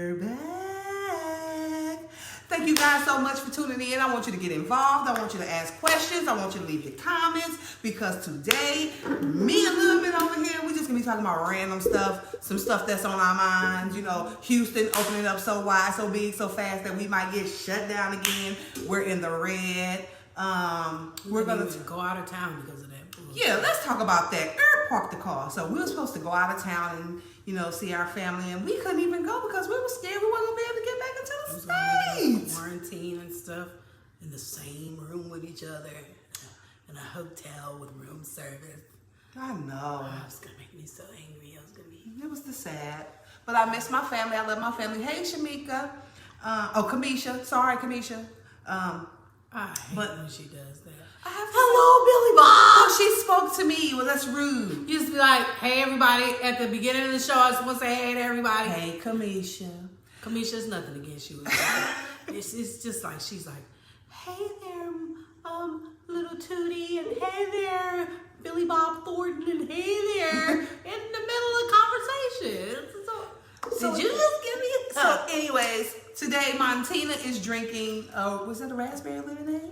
we're back. Thank you guys so much for tuning in. I want you to get involved. I want you to ask questions. I want you to leave your comments because today, me and a little bit over here, we're just going to be talking about random stuff, some stuff that's on our minds. You know, Houston opening up so wide, so big, so fast that we might get shut down again. We're in the red. We're going to go out of town because of that. Yeah, let's talk about that. Park the car. So we were supposed to go out of town and, you know, see our family, and we couldn't even go because we were scared we weren't going to be able to get back into the States. Quarantine and stuff in the same room with each other in a hotel with room service. I know. Oh, it's going to make me so angry. It was the sad. But I miss my family. I love my family. Hey, Shamika. Kamisha. Sorry, Kamisha. I hate when she does that. Hello, Billy Bob. Oh, she spoke to me. Well, that's rude. You just be like, hey, everybody. At the beginning of the show, I was supposed to say hey to everybody. Hey, Kamisha. Kamisha's nothing against you. It's just like, she's like, hey there, little Tootie, and hey there, Billy Bob Thornton, and hey there, in the middle of conversation. So did you just give me a cup? So, anyways, today Montina is drinking, was it a raspberry lemonade?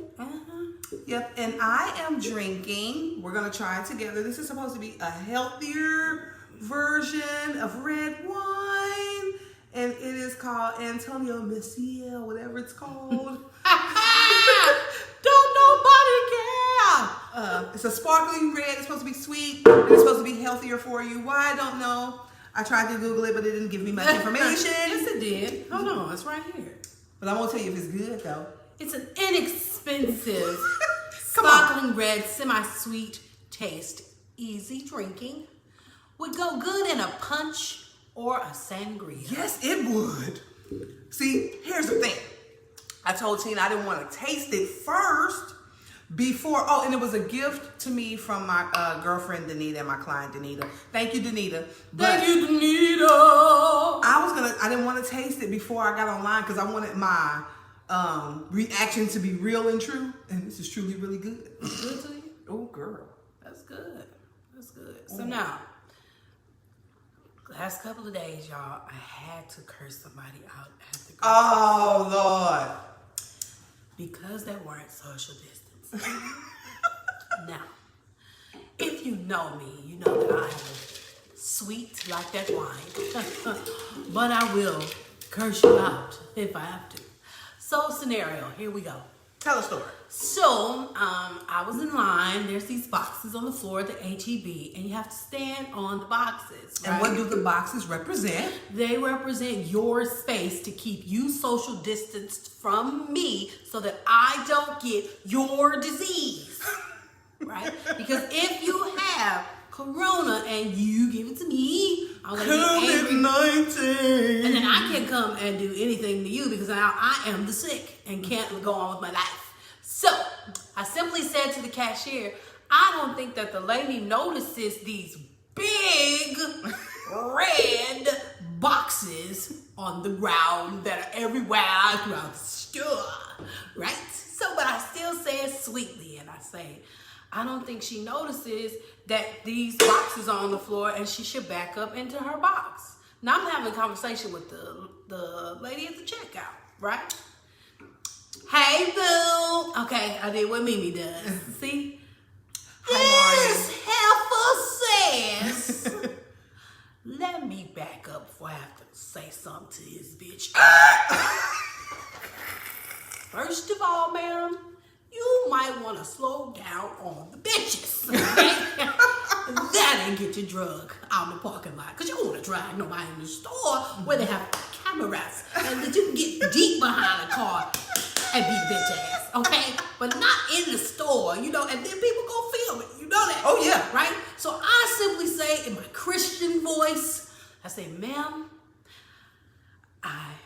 Yep, and I am drinking, we're going to try it together. This is supposed to be a healthier version of red wine, and it is called Antonio Michelle, whatever it's called. Don't nobody care. It's a sparkling red. It's supposed to be sweet. And it's supposed to be healthier for you. Why, I don't know. I tried to Google it, but it didn't give me much information. Yes, it did. Hold on, it's right here. But I won't tell you if it's good, though. It's an inexpensive sparkling red, semi-sweet taste. Easy drinking. Would go good in a punch or a sangria. Yes, it would. See, here's the thing. I told Tina I didn't want to taste it first before. Oh, and it was a gift to me from my girlfriend, Danita, and my client, Danita. Thank you, Danita. Thank you, Danita. I didn't want to taste it before I got online because I wanted my reaction to be real and true. And this is truly really good. It's good to you? Oh, girl. That's good. That's good. So now, last couple of days, y'all, I had to curse somebody out at the grocery store. Oh, Lord. Because they weren't social distance. Now, if you know me, you know that I am sweet like that wine. But I will curse you out if I have to. So, scenario, here we go. Tell a story. So, I was in line. There's these boxes on the floor at the HEB, and you have to stand on the boxes. Right? And what do the boxes represent? They represent your space to keep you social distanced from me so that I don't get your disease. Right? Because if you have corona and you give it to me, I'm going to get angry. COVID-19. And then I can't come and do anything to you because now I am the sick and can't go on with my life. So I simply said to the cashier, I don't think that the lady notices these big red boxes on the ground that are everywhere throughout the store, right? So, but I still say it sweetly, and I say, I don't think she notices that these boxes are on the floor and she should back up into her box. Now I'm having a conversation with the lady at the checkout, right? Hey, boo. Okay, I did what Mimi does. See? This heifer says, let me back up before I have to say something to this bitch. First of all, ma'am, you might want to slow down on the bitches. Okay? That ain't get your drug out in the parking lot. Because you don't want to drag nobody in the store where they have cameras and that you can get deep behind the car and beat the bitch ass, okay? But not in the store, you know, and then people go film it. You know that? Oh, yeah. Right? So I simply say in my Christian voice, I say, ma'am, I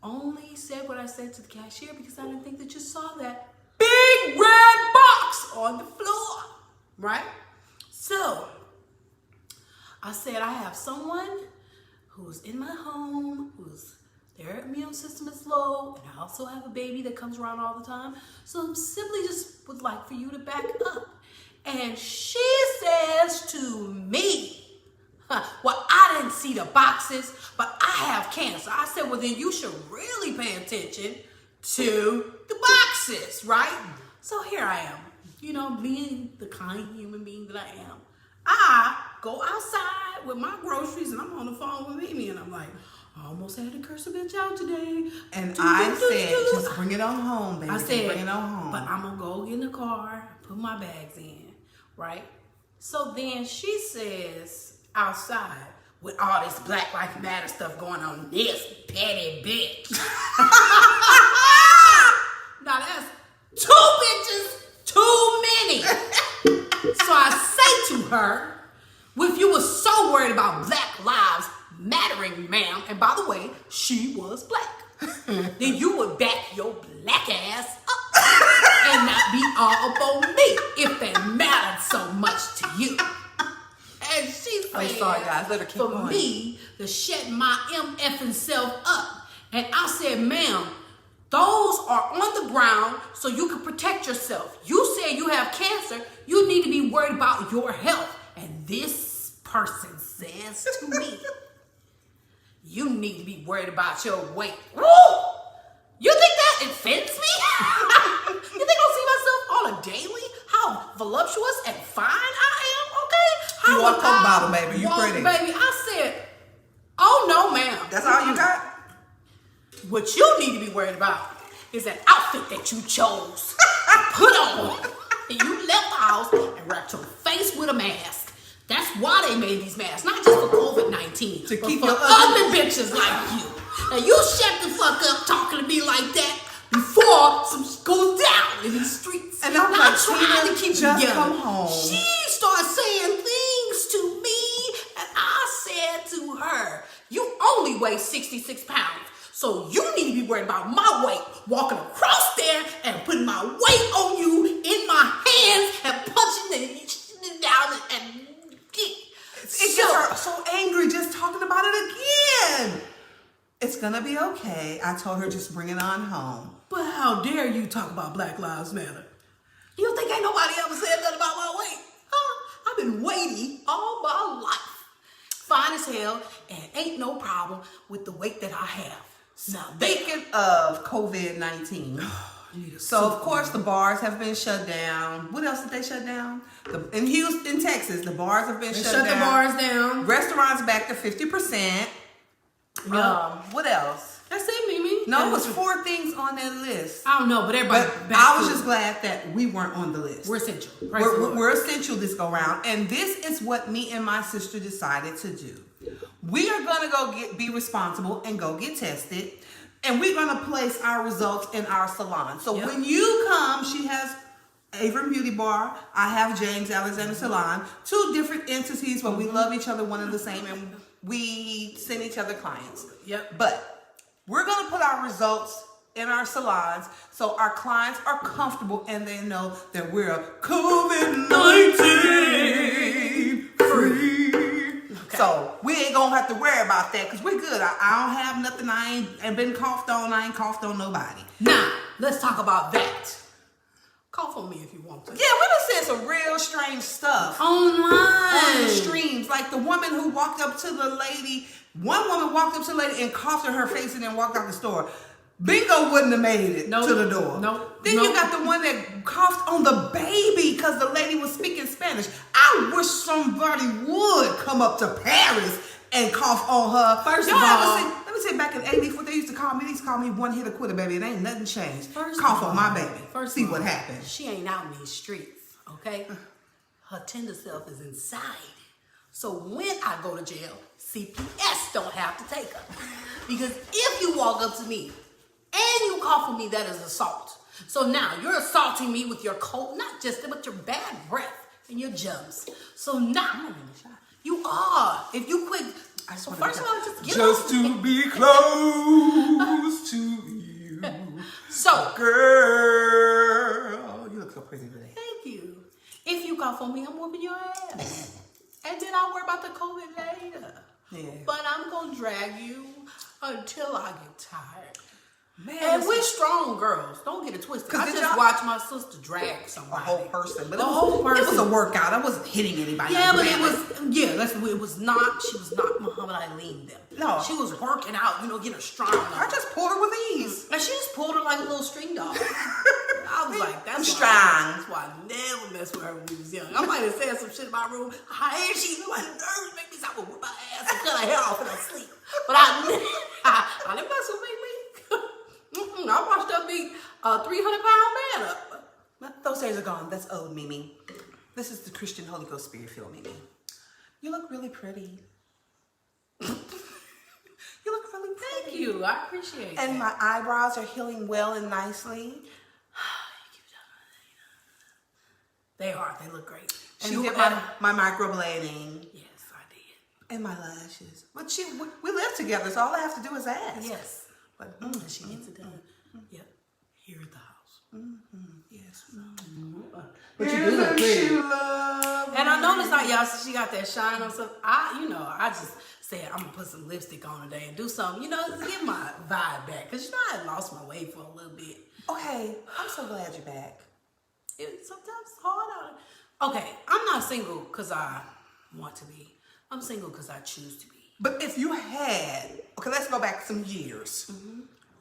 only said what I said to the cashier because I didn't think that you saw that big red box on the floor, right? So I said, I have someone who's in my home, their immune system is low, and I also have a baby that comes around all the time. So I simply just would like for you to back up. And she says to me, Well, I didn't see the boxes, but I have cancer. I said, well, then you should really pay attention to the boxes, right? So here I am, you know, being the kind human being that I am. I go outside with my groceries and I'm on the phone with Mimi and I'm like, I almost had to curse a bitch out today. And I said, just bring it on home, baby. I said, bring it on home. But I'm going to go get in the car, put my bags in, right? So then she says outside, with all this Black Lives Matter stuff going on, this petty bitch. Now that's 2 bitches too many. So I say to her, well, if you were so worried about Black Lives Mattering, ma'am, and by the way, she was black, then you would back your black ass up and not be all up on me if that mattered so much to you. And she said, I'm sorry, guys. Let her keep for going. me to shut my MFing self up. And I said, ma'am, those are on the ground so you can protect yourself. You said you have cancer. You need to be worried about your health. And this person says to me, you need to be worried about your weight. Woo! You think that offends me? You think I see myself on a daily? How voluptuous and fine I am, okay? How You want a Coke bottle, baby. You pretty. Baby, I said, oh no, ma'am. That's all you got? What you need to be worried about is that outfit that you chose to put on. And you left the house and wrapped your face with a mask. That's why they made these masks, not just for COVID-19, To but keep for your other bitches like you. And you shut the fuck up talking to me like that before some shit goes down in these streets. And I'm Now, like, trying Tina, to keep it just together. come home. She started saying things to me, and I said to her, you only weigh 66 pounds. So you need to be worried about my weight, walking across there and putting my weight on you in my hands and punching it down and It gets her so angry just talking about it again. It's gonna be okay. I told her just bring it on home. But how dare you talk about Black Lives Matter? You think ain't nobody ever said nothing about my weight? Huh? I've been weighty all my life. Fine as hell, and ain't no problem with the weight that I have. Now, Speaking of COVID-19, so of course the bars have been shut down. What else did they shut down? In Houston, Texas, the bars have been shut down. the bars down. Restaurants back to 50%. What else? That's it, Mimi. No, it was 4 things on that list. I don't know, but everybody. But I was just glad that we weren't on the list. We're essential. Praise the Lord. We're essential this go round, and this is what me and my sister decided to do. We are gonna go be responsible and go get tested, and we're gonna place our results in our salon. So when you come, she has Avon Beauty Bar. I have James Alexander Salon. 2 different entities, but we love each other, one and the same, and we send each other clients. Yep. But we're gonna put our results in our salons so our clients are comfortable and they know that we're COVID-19 free. Okay. So we ain't gonna have to worry about that because we're good. I don't have nothing. I ain't been coughed on. I ain't coughed on nobody. Now, let's talk about that. Cough on me if you want to. Yeah, we done said some real strange stuff Online. on the streams. Like the woman who walked up to the lady. One woman walked up to the lady and coughed in her face and then walked out the store. Bingo wouldn't have made it to the door. Then you got the one that coughed on the baby because the lady was speaking Spanish. I wish somebody would come up to Paris and cough on her. First of all, let me say back in 84, they used to call me. They used to call me one hit a quitter, baby. It ain't nothing changed. Cough on my baby. See what happens. She ain't out in these streets, okay? Her tender self is inside. So when I go to jail, CPS don't have to take her. Because if you walk up to me and you cough on me, that is assault. So now you're assaulting me with your cold, not just but your bad breath and your germs. So now you are. If you quit, so first of all, just get just off to be close to you. So, girl, you look so pretty today. Thank you. If you cough on me, I'm whooping your ass. And then I'll worry about the COVID later. Yeah. But I'm going to drag you until I get tired. Man, and we're strong girls. Don't get it twisted. I just watched my sister drag somebody. A whole person. But the whole person. It was a workout. I wasn't hitting anybody. Yeah, but it was, it was not, she was not Muhammad Ali them. No. She was working out, getting her strong. I just pulled her with ease. And she just pulled her like a little string dog. I was like, that's why I never messed with her when we was young. I might have said some shit in my room. How is she? Like, nerves make me say, I would whip her ass and cut her hair off in her sleep. But I never messed with me. I watched her beat a 300-pound man up. Those days are gone. That's old, Mimi. This is the Christian Holy Ghost Spirit-filled Mimi. You look really pretty. You look really pretty. Thank you. I appreciate it. And my eyebrows are healing well and nicely. They are. They look great. And you did my microblading. Yes, I did. And my lashes. But we live together, so all I have to do is ask. Yes. But she gets it done. Yep. Here at the house. Yes. But you do look pretty. And I noticed how y'all, she got that shine on stuff. I just said I'm gonna put some lipstick on today and do something, to get my vibe back. Cause I had lost my way for a little bit. Okay, I'm so glad you're back. Sometimes it's hard out. Okay, I'm not single because I want to be. I'm single because I choose to be. But if you had, let's go back some years,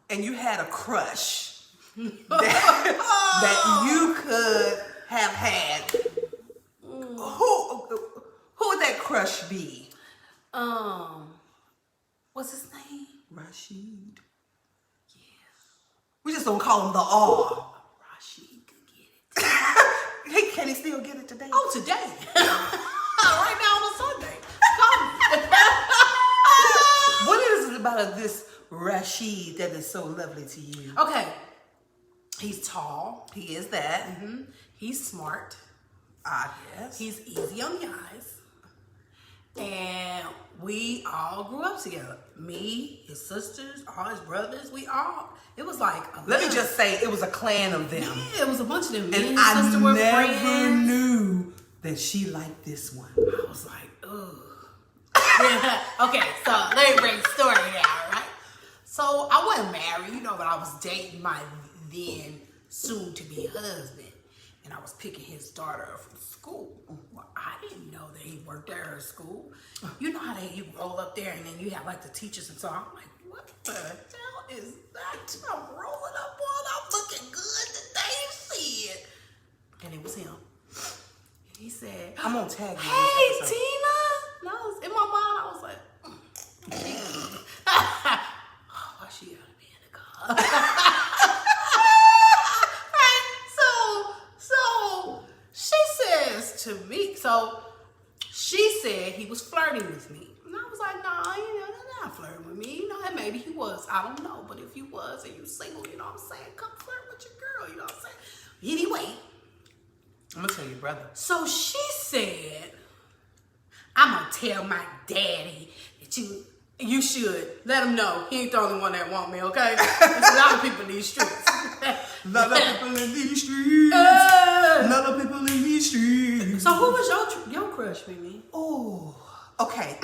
and you had a crush that you could have had, who would that crush be? What's his name? Rashid. Yeah. We just don't call him the R. Rashid could get it. Can he still get it today? Oh, today. Right now on a Sunday. Call me. What is it about this Rashid that is so lovely to you? Okay. He's tall. He is that. He's smart. Yes. He's easy on the eyes. And we all grew up together. Me, his sisters, all his brothers, it was like Let me just say, it was a clan of them. Yeah, it was a bunch of them. Me and his sister were never friends. knew that she liked this one. I was like, ugh. Okay, so let me break the story down, right? So I wasn't married, but I was dating my then soon-to-be husband. And I was picking his daughter up from school. Well, I didn't know that he worked at her school. You know how you roll up there and then you have like the teachers and so I'm like, what the hell is that? I'm rolling up on, I'm looking good today, shit. And it was him. And he said, I'm gonna tag you. Hey, Tina. And in my mind, I was like, why she gotta be in the car? She said he was flirting with me. And I was like, nah, they're not flirting with me. And maybe he was. I don't know. But if you was and you single, you know what I'm saying? Come flirt with your girl, you know what I'm saying? Anyway. I'm going to tell you, brother. So she said, I'm going to tell my daddy that you should let him know he ain't the only one that want me, okay? There's a lot of people in these streets. A lot of people in these streets. A lot of people in these streets. So who was your crush, Mimi? Oh, okay.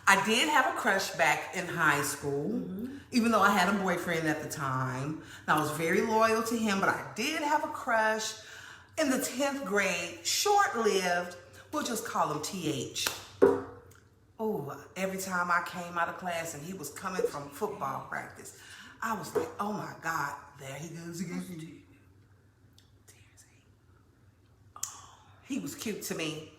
I did have a crush back in high school, even though I had a boyfriend at the time. And I was very loyal to him, but I did have a crush in the 10th grade, short-lived. We'll just call him TH. Oh, every time I came out of class and he was coming from football practice, I was like, oh my God, there he goes again. He was cute to me.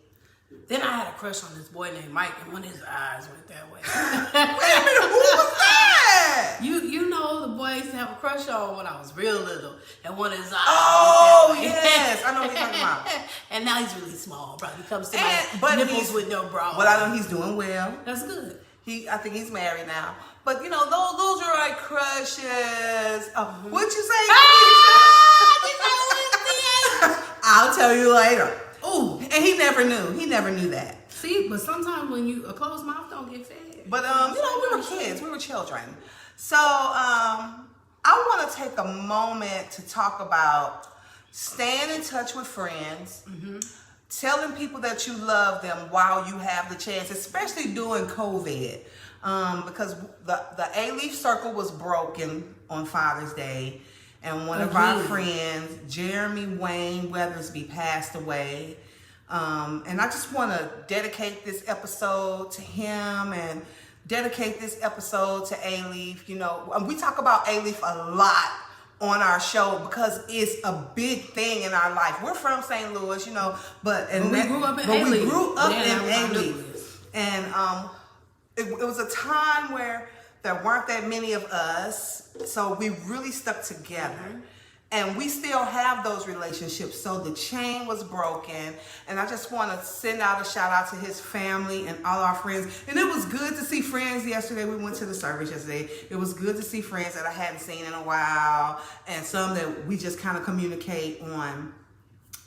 Then I had a crush on this boy named Mike, and one of his eyes went that way. Wait a minute, who was that? You know the boy I used to have a crush on when I was real little, and one of his eyes Oh, went that way. yes, I know what you're talking about. And now he's really small, probably comes to my nipples with no bra. But I know he's doing well. That's good. I think he's married now. But you know, those are like crushes. Oh, what'd you say? I'll tell you later. Ooh, and he never knew. He never knew that. See, but sometimes when a closed mouth don't get fed. But we were kids. We were children. So I want to take a moment to talk about staying in touch with friends, telling people that you love them while you have the chance, especially during COVID. because the A-Leaf circle was broken on Father's Day, and one of Again. our friends, Jeremy Wayne Weathersby, passed away. And I just want to dedicate this episode to him and dedicate this episode to A-Leaf. You know, we talk about A-Leaf a lot on our show because it's a big thing in our life. We're from St. Louis, you know, but we grew up in A-Leaf. We grew up Yeah, in A-Leaf. And it was a time where there weren't that many of us, so we really stuck together. Mm-hmm. And we still have those relationships. So the chain was broken. And I just want to send out a shout out to his family and all our friends. And it was good to see friends yesterday. We went to the service yesterday. It was good to see friends that I hadn't seen in a while. And some that we just kind of communicate on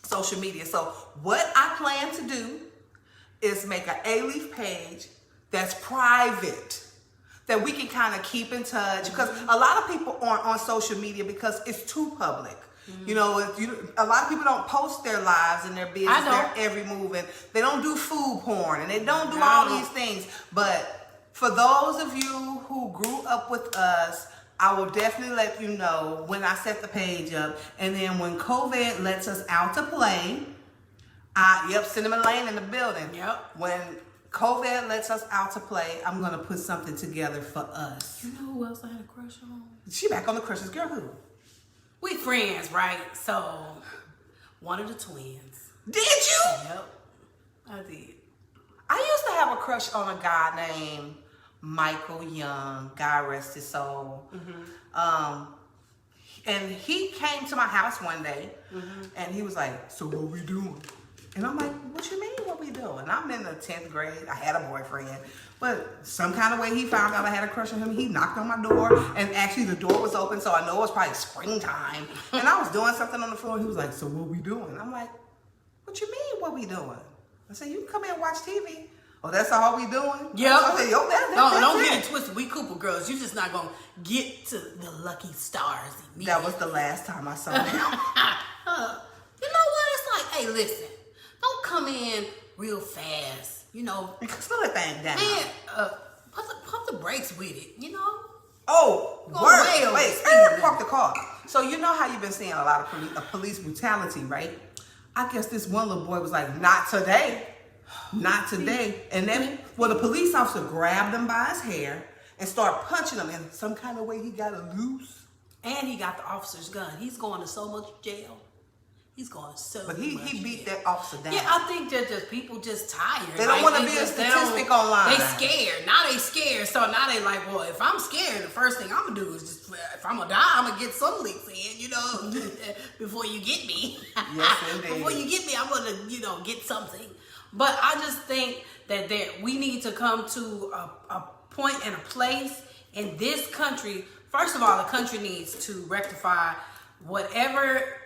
social media. So what I plan to do is make an A-Leaf page that's private, that we can kind of keep in touch, because a lot of people aren't on social media because it's too public. You know, a lot of people don't post their lives and their business, their every move, and they don't do food porn, and they don't do all these things. But for those of you who grew up with us, I will definitely let you know when I set the page up. And then when COVID lets us out to play, Cinnamon Lane in the building. Yep. When COVID lets us out to play, I'm going to put something together for us. You know who else I had a crush on? She back on the crushes. Girl, who? We friends, right? So, one of the twins. Did you? Yep, I did. I used to have a crush on a guy named Michael Young. God rest his soul. And he came to my house one day, and he was like, "So what we doing?" And I'm like, "What you mean, what we doing?" I'm in the 10th grade. I had a boyfriend. But some kind of way he found out I had a crush on him. He knocked on my door. And actually the door was open, so I know it was probably springtime. And I was doing something on the floor. And he was like, "So what we doing?" I'm like, "What you mean, what we doing?" I said, "You can come here and watch TV." "Oh, that's all we doing?" Yep. I said, "Yo, don't get it twisted. We CooperGirls. You're just not going to get to the lucky stars immediately. That was the last time I saw him. You know what? It's like, hey, listen. Don't come in real fast, you know. Slow that thing down. Man, pump the brakes with it, you know. Oh, Go wait, park the car. So you know how you've been seeing a lot of police brutality, right? I guess this one little boy was like, "Not today. Not today." And then, the police officer grabbed him by his hair and started punching him. In some kind of way, he got it loose. And he got the officer's gun. He's going to so much jail. He's going so much. But he beat that officer down. Yeah, I think that just people just tired. They don't want to be a statistic online. They scared. Now they scared. So now they like, well, if I'm scared, the first thing I'm going to do is just, if I'm going to die, I'm going to get some licks in, you know, before you get me. Yes, indeed. Before you get me, I'm going to, you know, get something. But I just think that we need to come to a point and a place in this country. First of all, the country needs to rectify whatever,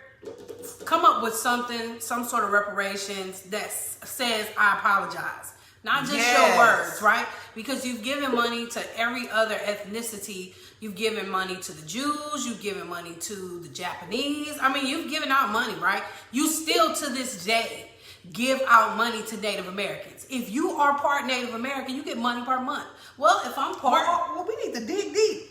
come up with something, some sort of reparations that says, "I apologize." Not just your words, right? Because you've given money to every other ethnicity. You've given money to the Jews. You've given money to the Japanese. I mean, you've given out money, right? You still to this day give out money to Native Americans. If you are part Native American, you get money per month. Well, if I'm part... Well, we need to dig deep.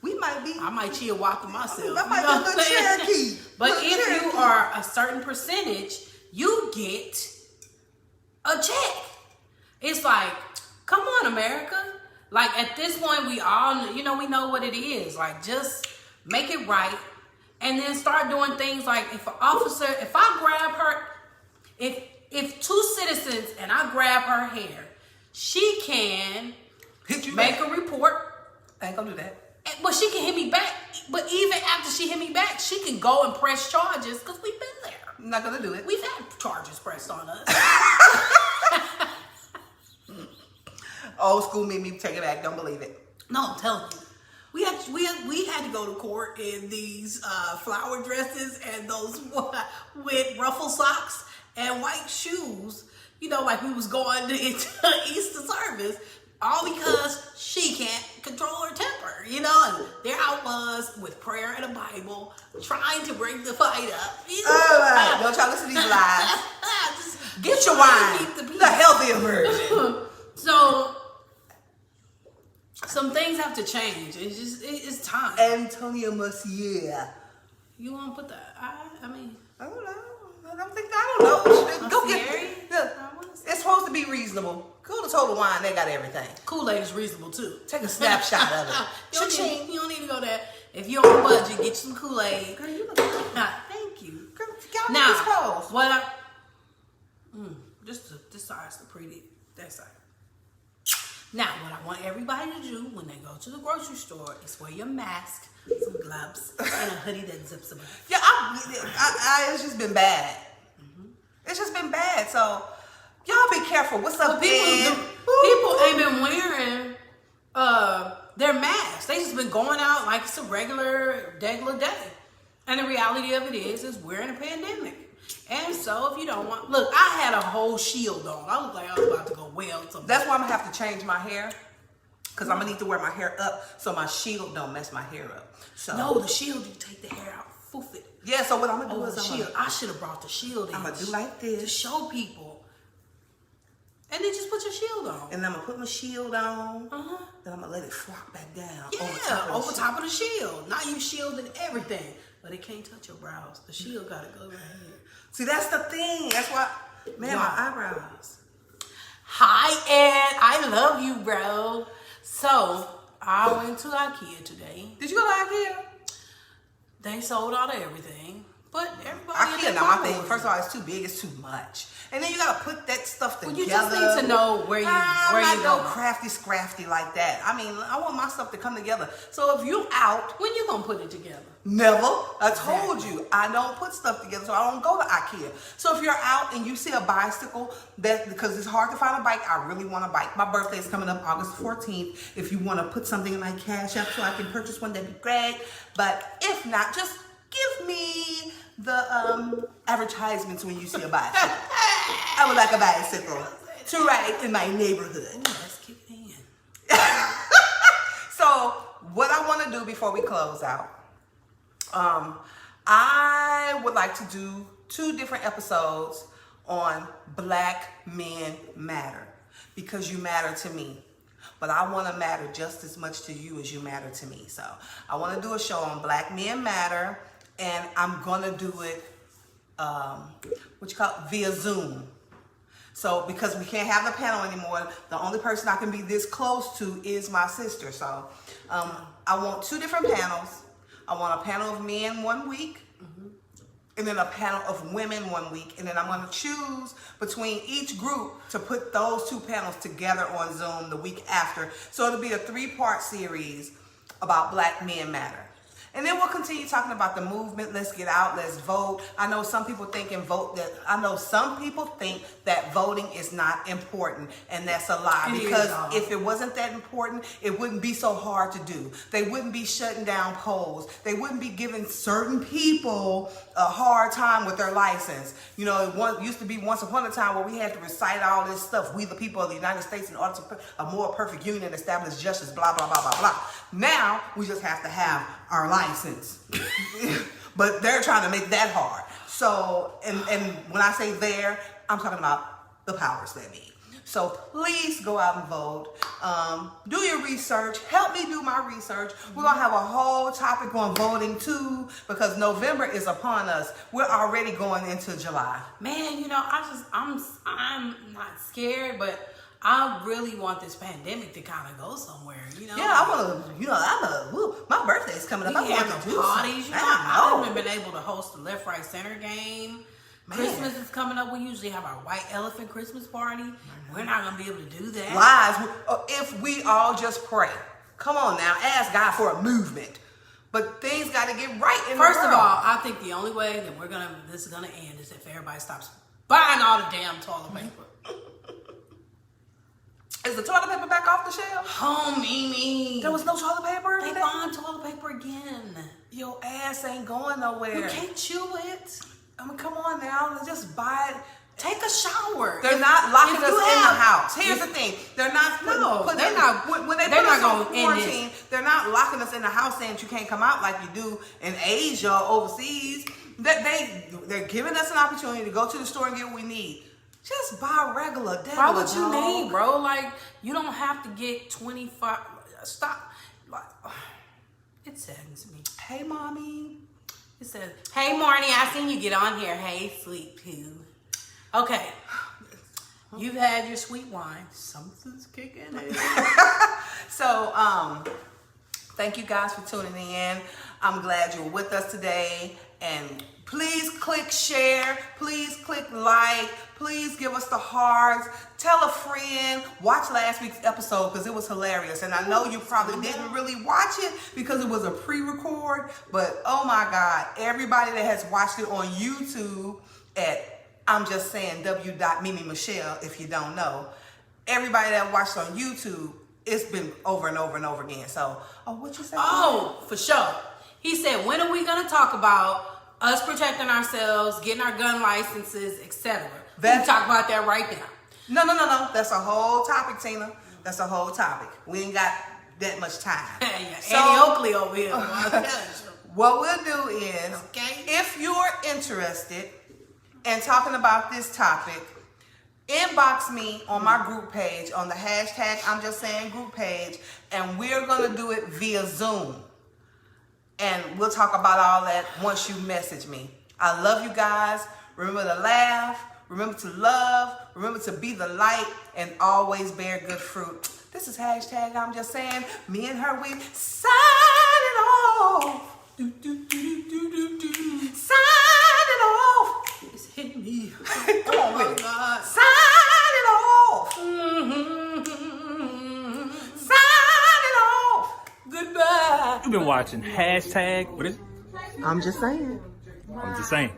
We might be... I might Chihuahua myself. That might be the Cherokee. But if you are a certain percentage, you get a check. It's like, come on, America. Like, at this point, we all, you know, we know what it is. Like, just make it right. And then start doing things like, if an officer, if I grab her... If two citizens and I grab her hair, she can hit you make back. a report. I ain't gonna do that. But she can hit me back. But even after she hit me back, she can go and press charges because we've been there. I'm not gonna do it. We've had charges pressed on us. Old school me, take it back. Don't believe it. No, I'm telling you. We had to go to court in these flower dresses and those with ruffle socks and white shoes, you know, like we was going to Easter service, all because she can't control her temper, you know, and there I was with prayer and a Bible trying to bring the fight up. Right. Don't y'all listen to these lies. Just Get your wine, the healthier version. So, Some things have to change. It's time. Antonio Mercier. You want to put that? I mean, I don't know. I don't know. Go get it. Look, it's supposed to be reasonable. Go to Total Wine. They got everything. Kool-Aid is reasonable too. Take a snapshot of it. You don't need to go there. If you're on a budget, get you some Kool-Aid. Girl, you look good. Thank you. Girl, y'all Now, make this close. what this side's the pretty. That side. Now, what I want everybody to do when they go to the grocery store is wear your mask, some gloves, and a hoodie that zips them up. Yeah, it's just been bad. It's just been bad. So y'all be careful. What's up, people ain't been wearing their masks. They just been going out like it's a regular day. And the reality of it is we're in a pandemic. And so if you don't want, look, I had a whole shield on. I looked like I was about to go weld something. That's why I'm gonna have to change my hair. Because I'm gonna need to wear my hair up so my shield don't mess my hair up. So no, the shield, you take the hair out, foof it. Yeah, so what I'm gonna do is the shield. I should have brought the shield in. I'm gonna do like this to show people. And then just put your shield on. And then I'm gonna put my shield on. Uh-huh. Then I'm gonna let it flop back down. Yeah, over top of the shield. Now you shielding everything. But it can't touch your brows. The shield gotta go right here. See, that's the thing. That's why, man, my eyebrows. Hi, Ed. I love you, bro. So, I went to IKEA today. Did you go to IKEA? They sold out of everything. But everybody IKEA, now my thing, first of all, it's too big, it's too much. And then you gotta put that stuff together. Well, you just need to know where you go crafty scrafty like that. I mean, I want my stuff to come together. So if you out, when you gonna put it together? Never. I told you, I don't put stuff together, so I don't go to IKEA. So if you're out and you see a bicycle, because it's hard to find a bike, I really want a bike. My birthday is coming up August 14th. If you want to put something in my Cash App so I can purchase one, that'd be great. But if not, just give me the advertisements when you see a bicycle. I would like a bicycle to ride in my neighborhood. Ooh, let's kick it in. So what I want to do before we close out, I would like to do 2 different episodes on Black Men Matter, because you matter to me. But I want to matter just as much to you as you matter to me. So I want to do a show on Black Men Matter, and I'm going to do it, via Zoom. So because we can't have the panel anymore, the only person I can be this close to is my sister. So I want 2 different panels. I want a panel of men 1 week, and then a panel of women 1 week. And then I'm going to choose between each group to put those 2 panels together on Zoom the week after. So it'll be a 3-part series about Black Men Matter. And then we'll continue talking about the movement. Let's get out. Let's vote. I know some people think that voting is not important, and that's a lie. Because if it wasn't that important, it wouldn't be so hard to do. They wouldn't be shutting down polls. They wouldn't be giving certain people a hard time with their license. You know, it used to be once upon a time where we had to recite all this stuff. We the people of the United States in order to a more perfect union, establish justice, blah, blah, blah, blah, blah. Now, we just have to have our license. But they're trying to make that hard. So, and when I say there, I'm talking about the powers that be. So please go out and vote. Do your research. Help me do my research. We're going to have a whole topic on voting too, because November is upon us. We're already going into July. Man, you know, I'm not scared, but I really want this pandemic to kind of go somewhere, you know? Yeah, I want to, my birthday's coming up. I want to do parties, you know? I haven't been able to host the Left, Right, Center game. Man. Christmas is coming up. We usually have our white elephant Christmas party. We're not going to be able to do that. Lies. If we all just pray. Come on now. Ask God for a movement. But things got to get right in the world. First of all, I think the only way that this is going to end is if everybody stops buying all the damn toilet paper. Is the toilet paper back off the shelf? Oh, Mimi. There was no toilet paper? They buying toilet paper again. Your ass ain't going nowhere. You can't chew it. I mean, come on now. Just buy it. Take a shower. They're not locking us in the house. Here's the thing. They're not. When they put us on quarantine, they're not locking us in the house saying you can't come out like you do in Asia or overseas. They're giving us an opportunity to go to the store and get what we need. Just buy regular. Why would you need, bro? Like, you don't have to get 25. stop. Like, it saddens me. Hey, mommy. It says, hey, Marnie, I seen you get on here. Hey, sweet poo. Okay. You've had your sweet wine. Something's kicking in. So, thank you guys for tuning in. I'm glad you're with us today. And please click share. Please click like. Please give us the hearts. Tell a friend. Watch last week's episode because it was hilarious. And I know you probably didn't really watch it because it was a pre-record. But oh my God, everybody that has watched it on YouTube at I'm just saying w.MemeMichelle, if you don't know. Everybody that watched on YouTube, it's been over and over and over again. So, what you say? Oh, for sure. He said, when are we going to talk about us protecting ourselves, getting our gun licenses, etc.? We can talk about that right now. No. That's a whole topic, Tina. That's a whole topic. We ain't got that much time. Yeah, so, Annie Oakley over here. What we'll do is, Okay. if you're interested in talking about this topic, inbox me on my group page on the hashtag I'm just saying group page, and we're gonna do it via Zoom. And we'll talk about all that once you message me. I love you guys. Remember to laugh. Remember to love. Remember to be the light and always bear good fruit. This is hashtag I'm just saying. Me and her, we signing off. Signing off. It's hitting me. Come on with it. God. Signing off. Signing off. Goodbye. You've been watching hashtag, what is it? I'm just saying. I'm just saying.